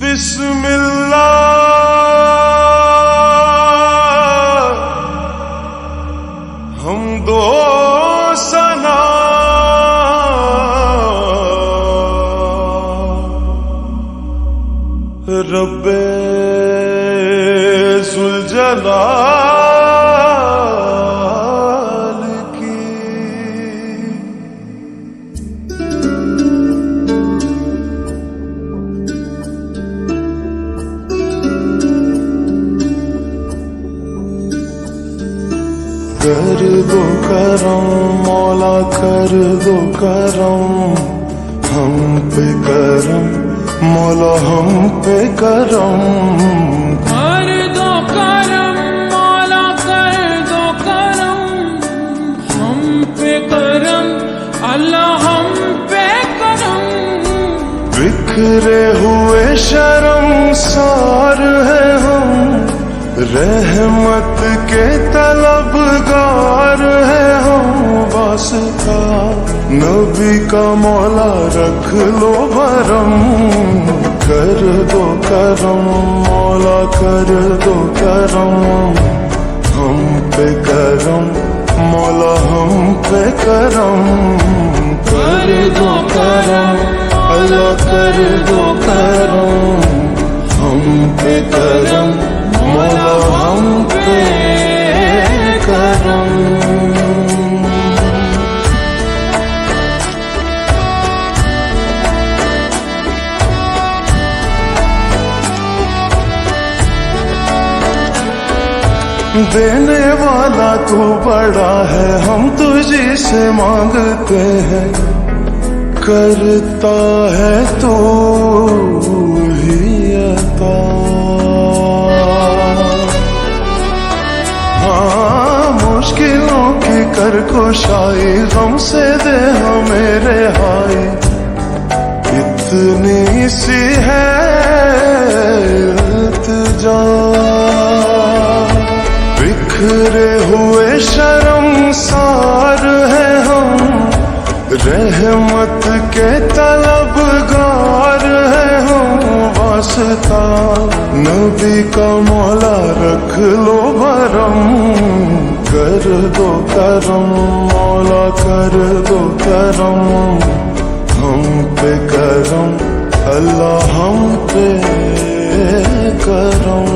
बिस्मिल्लाह हम दो सना रब्बे जुल जलाल की। कर दो करम मौला कर दो करम हम पे करम मौला हम पे करम। कर दो करम मौला कर दो करम हम पे करम अल्लाह हम पे करम। बिखरे हुए शर्मसार है हम रहमत के तलबगार है हम। वास्ता नबी का मौला रख लो भरम। कर दो करम मौला कर दो करम हम पे करम मौला हम पे करम। कर दो करम अल्लाह कर दो करम हम पे करम मौला हम पे करम। देने वाला तू बड़ा है हम तुझी से मांगते हैं। करता है तू ही अता। हाँ मुश्किलों की कर कुशाई गम से दे हमें रिहाई। इतनी सी है इल्तिजा। बिखरे हुए शर्मसार है हम रहमत के तलबगार है हम। वास्ता नबी का मौला रख लो भरम। कर दो करम मौला कर दो करम हम पे करम अल्लाह हम पे करम।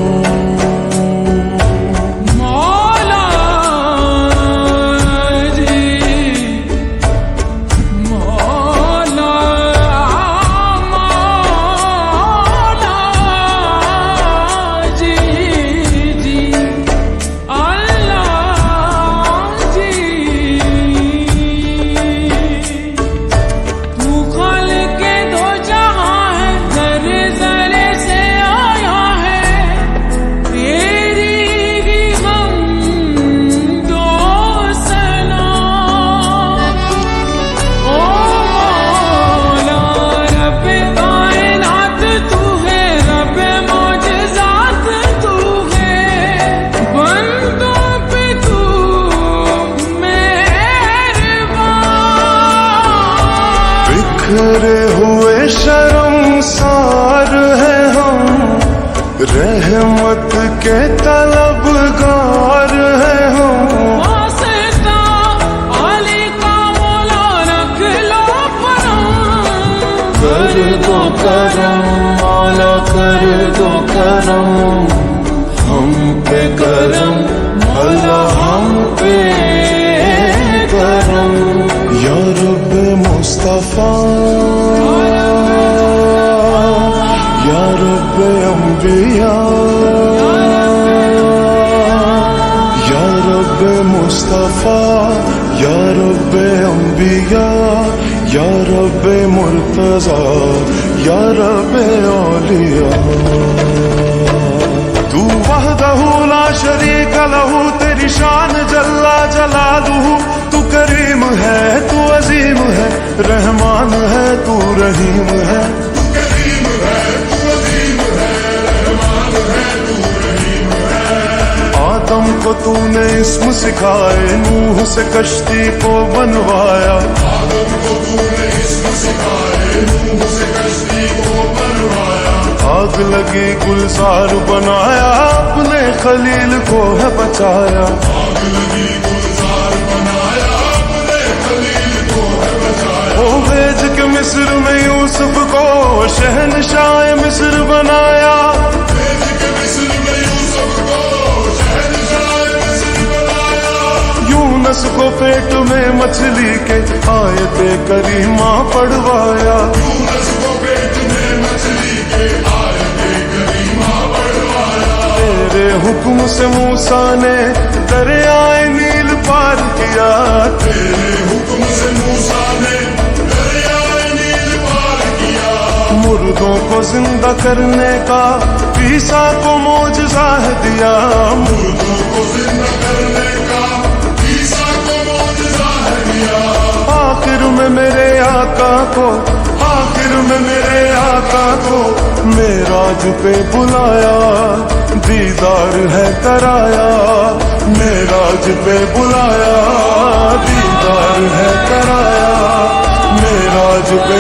बिखरे हुए शर्मसार है हम रहमत के तलबगार है हम। वास्ता अली का मौला रख लो भरम। कर दो करम मौला कर दो करम हम पे करम अल्लाह हम पे करम। या रब्बे मुस्तफा या रब्बे अंबिया या रब्बे मुस्तफा या रब्बे अंबिया या रब्बे मुर्तजा या रब्बे औलिया। तू वहदहू ला शरीक लहू तेरी शान जल्ला जलालुहू। तू करीम है तू अजीम है रहमान है तू रहीम है। आदम को तूने इस्म सिखाए नूह से कश्ती को बनवाया। आदम को तूने इस्म सिखाए नूह से कश्ती को बनवाया। आग लगी गुलजार बनाया, अपने खलील को है बचाया। आग लगी गुलजार बनाया, अपने खलील को है बचाया। ओ भेज के मिस्र में यूसुफ को शहनशाह मिस्र बनाया। भेज के मिस्र में यूसुफ को शहनशाह मिस्र बनाया। यूनुस को पेट में मछली के आयते करीमा पढ़वाया। यूनुस को पेट में मछली के आयते करीमा पढ़वाया। तेरे हुक्म से मूसा ने दरियाए नील पार किया। तेरे हुक्म से मूसा ने दरियाए नील पार किया। मुर्दों को जिंदा करने का ईसा को मौजज़ा है दिया। मुर्दों को जिंदा करने का ईसा को मौजज़ा है दिया। आखिर में मेरे आका को, आखिर में मेरे आका को मेराज पे बुलाया, दीदार है कराया। मेराज पे बुलाया, दीदार है कराया। मेराज पे